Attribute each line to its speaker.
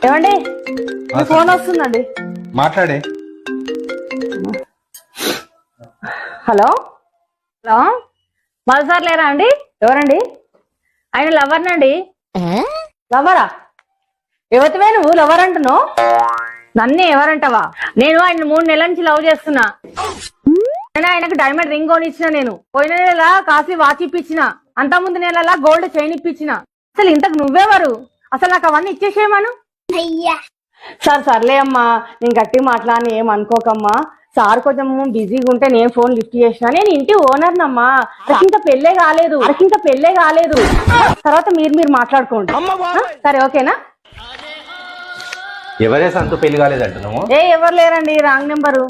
Speaker 1: ఏమండి మీ ఫోన్ వస్తుందండి.
Speaker 2: మాట్లాడే.
Speaker 1: హలో హలో మరోసారి లేరా అండి? ఎవరండి? ఆయన లవర్నండి. లవరా? యువతమే నువ్వు లవర్ అంటున్నావు? నన్నే ఎవరంటావా? నేను ఆయన 3 నెలల నుంచి లవ్ చేస్తున్నా. ఆయనకు డైమండ్ రింగ్ కొనిచ్చిన. నేను పోయిన నెల కాఫీ వాచ్ ఇప్పించిన. అంత ముందు నెలలా గోల్డ్ చైన్ ఇప్పించిన. అసలు ఇంతకు నువ్వెవరు? అసలు నాకు అవన్నీ ఇచ్చేసేయమను. సర్లే అమ్మా, నేను గట్టి మాట్లాడని ఏం అనుకోకమ్మా. సార్ కొంచెం బిజీగా ఉంటే నేను ఫోన్ లిఫ్ట్ చేసిన. నేను ఇంటి ఓనర్ నమ్మా. ఇంకా పెళ్ళే కాలేదు. తర్వాత మీరు మాట్లాడుకోండి. సరే ఓకేనా?
Speaker 2: ఎవరే సంతు పెళ్లి కాలేదంటున్నావు?
Speaker 1: ఎవరు లేరండి, రాంగ్ నెంబరు.